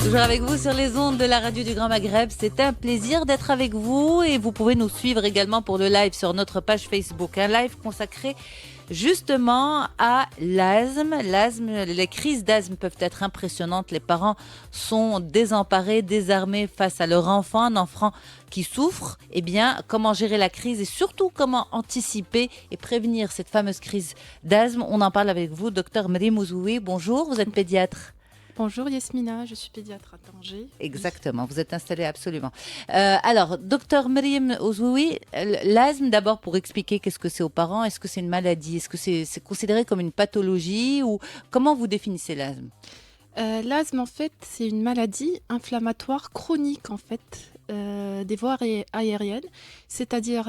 Toujours avec vous sur les ondes de la radio du Grand Maghreb. C'est un plaisir d'être avec vous et vous pouvez nous suivre également pour le live sur notre page Facebook. Un live consacré justement à l'asthme. Les crises d'asthme peuvent être impressionnantes. Les parents sont désemparés, désarmés face à leur enfant, un enfant qui souffre. Eh bien, comment gérer la crise et surtout comment anticiper et prévenir cette fameuse crise d'asthme? On en parle avec vous, docteur Mriem Ouzoui. Bonjour, vous êtes pédiatre. Bonjour Yasmina, je suis pédiatre à Tanger. Exactement, vous êtes installée absolument. Alors, docteur Mriem Ouzoui, l'asthme, d'abord pour expliquer qu'est-ce que c'est aux parents, est-ce que c'est une maladie, est-ce que c'est considéré comme une pathologie ou comment vous définissez l'asthme? L'asthme, en fait, c'est une maladie inflammatoire chronique, en fait, des voies aériennes. C'est-à-dire,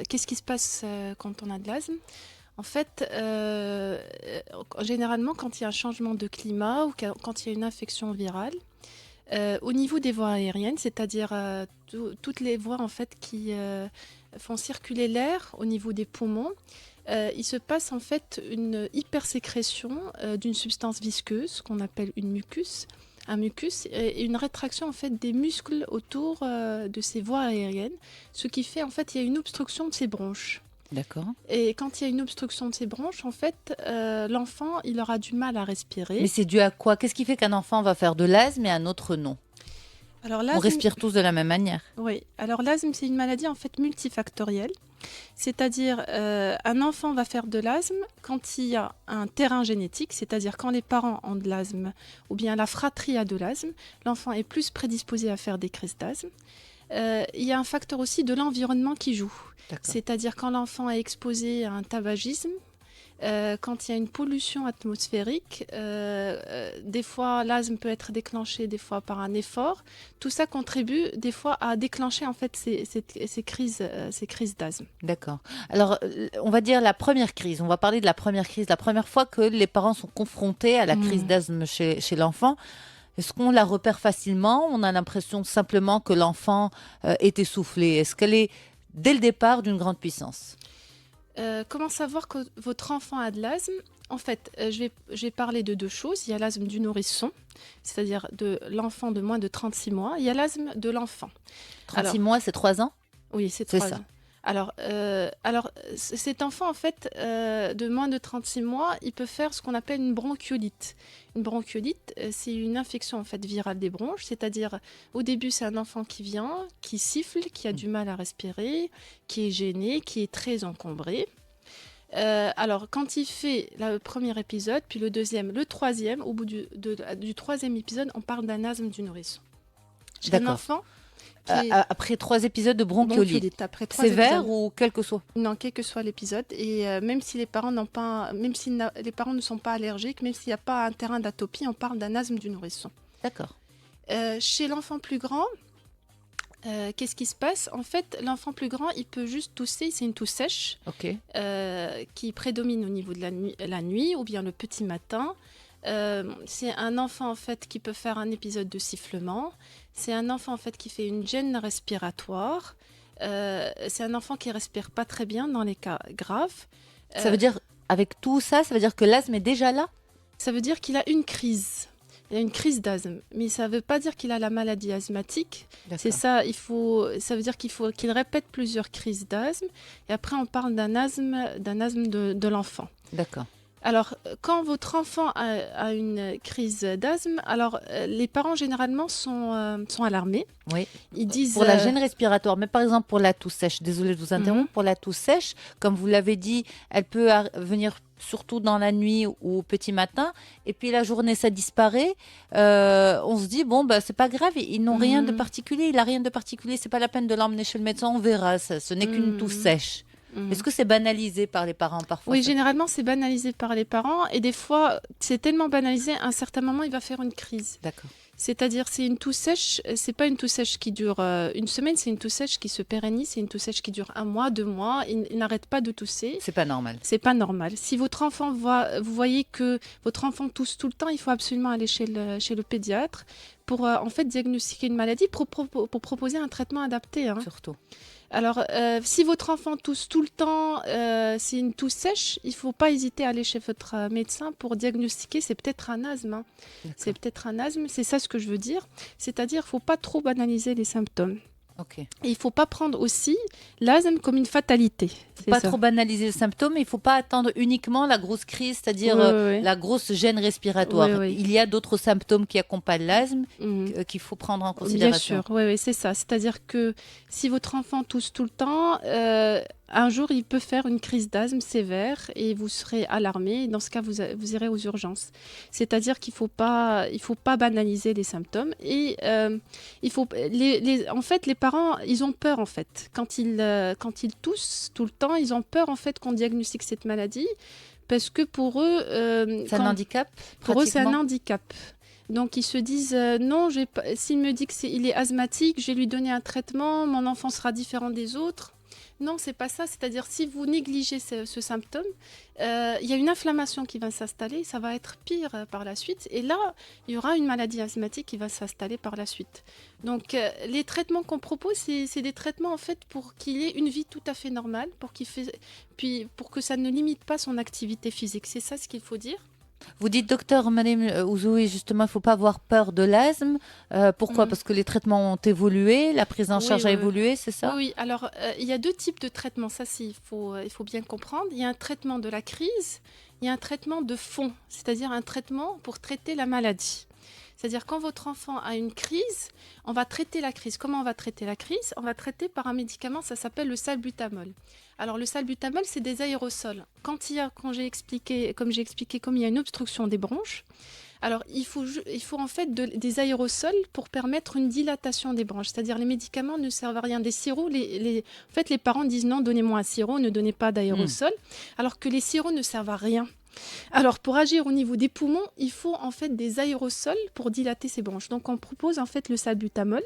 qu'est-ce qui se passe quand on a de l'asthme? En fait, généralement, quand il y a un changement de climat ou quand il y a une infection virale, au niveau des voies aériennes, c'est-à-dire toutes les voies en fait qui font circuler l'air au niveau des poumons, il se passe en fait une hypersécrétion d'une substance visqueuse qu'on appelle un mucus et une rétraction en fait des muscles autour de ces voies aériennes, ce qui fait en fait il y a une obstruction de ces bronches. D'accord. Et quand il y a une obstruction de ces bronches, en fait, l'enfant, il aura du mal à respirer. Mais c'est dû à quoi? Qu'est-ce qui fait qu'un enfant va faire de l'asthme et un autre non? Alors, On respire tous de la même manière. Oui. Alors l'asthme, c'est une maladie en fait multifactorielle. C'est-à-dire, un enfant va faire de l'asthme quand il y a un terrain génétique, c'est-à-dire quand les parents ont de l'asthme ou bien la fratrie a de l'asthme, l'enfant est plus prédisposé à faire des crises d'asthme. Il y a un facteur aussi de l'environnement qui joue. C'est-à-dire quand l'enfant est exposé à un tabagisme, quand il y a une pollution atmosphérique, des fois l'asthme peut être déclenché des fois par un effort. Tout ça contribue des fois à déclencher en fait ces crises d'asthme. D'accord. Alors, on va dire la première crise. On va parler de la première crise, la première fois que les parents sont confrontés à la crise d'asthme chez l'enfant. Est-ce qu'on la repère facilement? On a l'impression simplement que l'enfant est essoufflé. Est-ce qu'elle est dès le départ d'une grande puissance? Comment savoir que votre enfant a de l'asthme? En fait, je vais parler de deux choses. Il y a l'asthme du nourrisson, c'est-à-dire de l'enfant de moins de 36 mois. Il y a l'asthme de l'enfant. 36 mois, c'est 3 ans? Oui, c'est 3 ans. Alors, cet enfant, en fait, de moins de 36 mois, il peut faire ce qu'on appelle une bronchiolite. Une bronchiolite, c'est une infection en fait virale des bronches, c'est-à-dire au début, c'est un enfant qui vient, qui siffle, qui a du mal à respirer, qui est gêné, qui est très encombré. Alors, quand il fait le premier épisode, puis le deuxième, le troisième, au bout du troisième épisode, on parle d'un asthme du nourrisson. Chez un enfant après 3 épisodes de bronchiolite. Sévère ou quel que soit? Non, quel que soit l'épisode. Et même si les parents les parents ne sont pas allergiques, même s'il n'y a pas un terrain d'atopie, on parle d'un asthme du nourrisson. D'accord. Chez l'enfant plus grand, qu'est-ce qui se passe? En fait, l'enfant plus grand, il peut juste tousser, c'est une toux sèche qui prédomine au niveau de la nuit ou bien le petit matin. C'est un enfant en fait qui peut faire un épisode de sifflement. C'est un enfant en fait qui fait une gêne respiratoire. C'est un enfant qui respire pas très bien dans les cas graves. Ça veut dire, avec tout ça, ça veut dire que l'asthme est déjà là? Ça veut dire qu'il a une crise. Il a une crise d'asthme, mais ça ne veut pas dire qu'il a la maladie asthmatique. C'est ça, ça veut dire qu'il répète plusieurs crises d'asthme. Et après, on parle d'un asthme de l'enfant. D'accord. Alors, quand votre enfant a une crise d'asthme, alors les parents généralement sont alarmés. Oui. Ils disent pour la gêne respiratoire, mais par exemple pour la toux sèche, désolée de vous interrompre, pour la toux sèche, comme vous l'avez dit, elle peut venir surtout dans la nuit ou au petit matin, et puis la journée ça disparaît. On se dit bon c'est pas grave, ils n'ont rien de particulier, il a rien de particulier, c'est pas la peine de l'emmener chez le médecin, on verra, ce n'est qu'une toux sèche. Est-ce que c'est banalisé par les parents parfois? Oui, généralement c'est banalisé par les parents et des fois c'est tellement banalisé, à un certain moment il va faire une crise. D'accord. C'est-à-dire c'est une toux sèche, c'est pas une toux sèche qui dure une semaine, c'est une toux sèche qui se pérennise, c'est une toux sèche qui dure 1 mois, 2 mois, il n'arrête pas de tousser. C'est pas normal. C'est pas normal. Si votre enfant vous voyez que votre enfant tousse tout le temps, il faut absolument aller chez le pédiatre pour en fait diagnostiquer une maladie, pour proposer un traitement adapté. Surtout. Alors, si votre enfant tousse tout le temps, c'est une toux sèche, il ne faut pas hésiter à aller chez votre médecin pour diagnostiquer. C'est peut-être un asthme. C'est peut-être un asthme. C'est ça ce que je veux dire. C'est-à-dire, il ne faut pas trop banaliser les symptômes. Ok. Et il ne faut pas prendre aussi l'asthme comme une fatalité. Faut pas trop banaliser le symptôme, mais il ne faut pas attendre uniquement la grosse crise, c'est-à-dire la grosse gêne respiratoire. Il y a d'autres symptômes qui accompagnent l'asthme qu'il faut prendre en considération. Bien sûr, oui, c'est ça. C'est-à-dire que si votre enfant tousse tout le temps, un jour, il peut faire une crise d'asthme sévère et vous serez alarmé. Dans ce cas, vous irez aux urgences. C'est-à-dire qu'il ne faut pas banaliser les symptômes. Et en fait, les parents, ils ont peur, en fait. Quand ils toussent tout le temps, ils ont peur, en fait, qu'on diagnostique cette maladie. Parce que pour eux... c'est un handicap. Pour eux, c'est un handicap. Donc, ils se disent, non, s'il me dit qu'il est asthmatique, je vais lui donner un traitement, mon enfant sera différent des autres. Non, c'est pas ça. C'est-à-dire, si vous négligez ce symptôme, il y a une inflammation qui va s'installer, ça va être pire par la suite. Et là, il y aura une maladie asthmatique qui va s'installer par la suite. Donc, les traitements qu'on propose, c'est des traitements en fait pour qu'il ait une vie tout à fait normale, puis pour que ça ne limite pas son activité physique. C'est ça ce qu'il faut dire. Vous dites, docteur Madame Ouzoui, justement, il ne faut pas avoir peur de l'asthme. Pourquoi ? Parce que les traitements ont évolué, la prise en charge a évolué, c'est ça ? Oui, alors il y a deux types de traitements, ça il faut bien comprendre. Il y a un traitement de la crise, il y a un traitement de fond, c'est-à-dire un traitement pour traiter la maladie. C'est-à-dire quand votre enfant a une crise, on va traiter la crise. Comment on va traiter la crise ? On va traiter par un médicament, ça s'appelle le salbutamol. Alors le salbutamol, c'est des aérosols. Comme j'ai expliqué, comme il y a une obstruction des bronches, alors il faut en fait des aérosols pour permettre une dilatation des bronches. C'est-à-dire les médicaments ne servent à rien. Des sirops, en fait les parents disent non, donnez-moi un sirop, ne donnez pas d'aérosol, alors que les sirops ne servent à rien. Alors, pour agir au niveau des poumons, il faut en fait des aérosols pour dilater ces bronches. Donc, on propose en fait le salbutamol.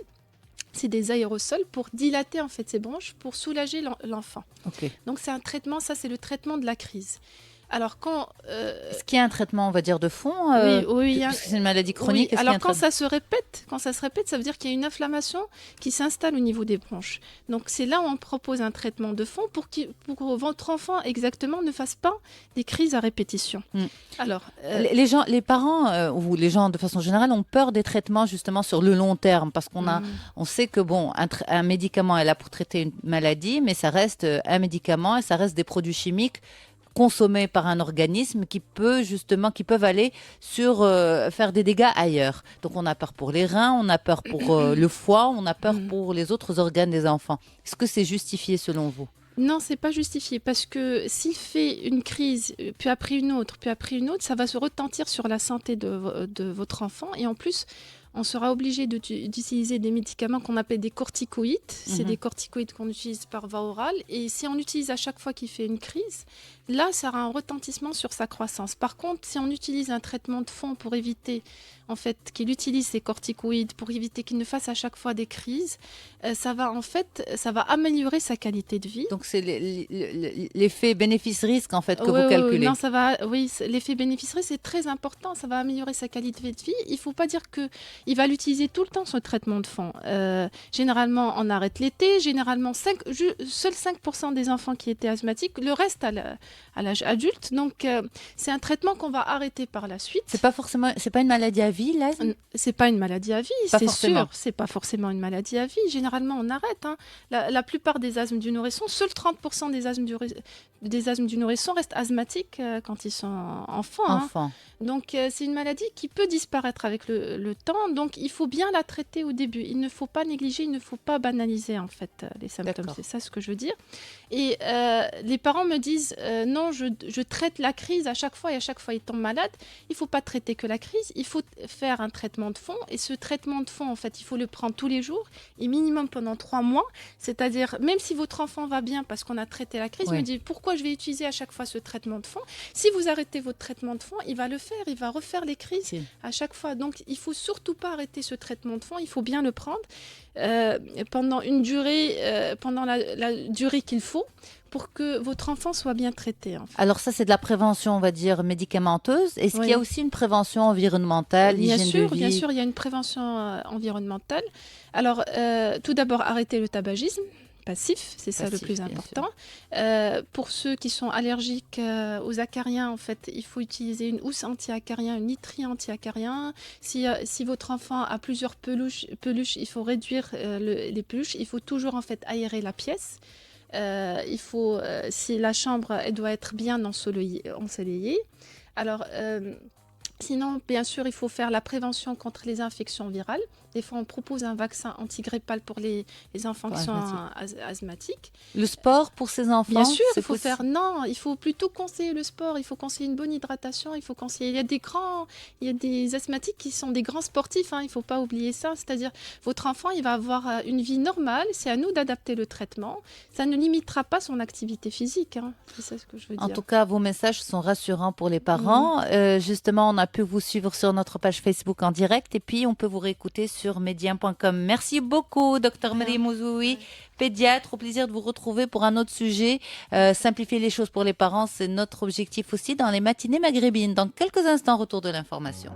C'est des aérosols pour dilater en fait ces bronches, pour soulager l'enfant. Okay. Donc, c'est un traitement, ça c'est le traitement de la crise. Alors, est-ce qu'il y a un traitement, on va dire, de fond oui, parce que c'est une maladie chronique. Oui. Alors, quand ça se répète, ça veut dire qu'il y a une inflammation qui s'installe au niveau des bronches. Donc, c'est là où on propose un traitement de fond pour que votre enfant, exactement, ne fasse pas des crises à répétition. Alors, les parents, ou les gens, de façon générale, ont peur des traitements, justement, sur le long terme, parce on sait que, bon, un médicament est là pour traiter une maladie, mais ça reste un médicament et ça reste des produits chimiques consommés par un organisme qui peuvent aller sur faire des dégâts ailleurs. Donc on a peur pour les reins, on a peur pour le foie, on a peur pour les autres organes des enfants. Est-ce que c'est justifié selon vous ? Non, c'est pas justifié parce que s'il fait une crise, puis après une autre, ça va se retentir sur la santé de votre enfant et en plus, on sera obligé d'utiliser des médicaments qu'on appelle des corticoïdes. C'est des corticoïdes qu'on utilise par voie orale. Et si on utilise à chaque fois qu'il fait une crise, là, ça aura un retentissement sur sa croissance. Par contre, si on utilise un traitement de fond pour éviter, en fait, qu'il utilise ces corticoïdes, pour éviter qu'il ne fasse à chaque fois des crises, ça va améliorer sa qualité de vie. Donc, c'est l'effet bénéfice-risque, en fait, que vous calculez. Oui, l'effet bénéfice-risque, c'est très important. Ça va améliorer sa qualité de vie. Il ne faut pas dire qu'il va l'utiliser tout le temps, ce traitement de fond. Généralement, on arrête l'été. Généralement, seuls 5% des enfants qui étaient asthmatiques, le reste à l'âge adulte. Donc, c'est un traitement qu'on va arrêter par la suite. C'est pas une maladie à vie, l'asthme ? C'est pas une maladie à vie, c'est sûr. C'est pas forcément une maladie à vie. Généralement, on arrête. La plupart des asthmes du nourrisson, seuls 30% des asthmes du nourrisson restent asthmatiques quand ils sont enfants. Donc, c'est une maladie qui peut disparaître avec le temps. Donc, il faut bien la traiter au début. Il ne faut pas négliger, il ne faut pas banaliser, en fait, les symptômes. D'accord. C'est ça ce que je veux dire. Et les parents me disent, non, je traite la crise à chaque fois et à chaque fois, ils tombent malades. Il ne faut pas traiter que la crise. Il faut faire un traitement de fond. Et ce traitement de fond, en fait, il faut le prendre tous les jours et minimum pendant 3 mois. C'est-à-dire, même si votre enfant va bien parce qu'on a traité la crise, me dit, pourquoi je vais utiliser à chaque fois ce traitement de fond ? Si vous arrêtez votre traitement de fond, il va le faire, il va refaire les crises à chaque fois. Donc, il ne faut surtout pas arrêter ce traitement de fond, il faut bien le prendre pendant une durée, pendant la durée qu'il faut pour que votre enfant soit bien traité. En fait. Alors ça, c'est de la prévention, on va dire, médicamenteuse. Est-ce qu'il y a aussi une prévention environnementale, hygiène de vie ? Bien sûr, il y a une prévention environnementale. Alors, tout d'abord, arrêter le tabagisme. passif, c'est ça le Passif, plus bien important. Pour ceux qui sont allergiques aux acariens, en fait, il faut utiliser une housse anti-acarien, une literie anti-acarien. Si votre enfant a plusieurs peluches, il faut réduire les peluches. Il faut toujours en fait aérer la pièce. Si la chambre elle doit être bien ensoleillée. Alors, sinon, bien sûr, il faut faire la prévention contre les infections virales. Des fois, on propose un vaccin antigrippal pour les enfants qui sont asthmatiques. Le sport pour ces enfants, bien sûr, il faut plutôt conseiller le sport. Il faut conseiller une bonne hydratation. Il faut conseiller. Il y a des asthmatiques qui sont des grands sportifs. Il ne faut pas oublier ça. C'est-à-dire, votre enfant, il va avoir une vie normale. C'est à nous d'adapter le traitement. Ça ne limitera pas son activité physique. C'est ça ce que je veux dire. En tout cas, vos messages sont rassurants pour les parents. Justement, on a pu vous suivre sur notre page Facebook en direct et puis on peut vous réécouter sur média.com. Merci beaucoup, Dr Marie Mouzoui, pédiatre. Au plaisir de vous retrouver pour un autre sujet. Simplifier les choses pour les parents, c'est notre objectif aussi dans les matinées maghrébines. Dans quelques instants, retour de l'information.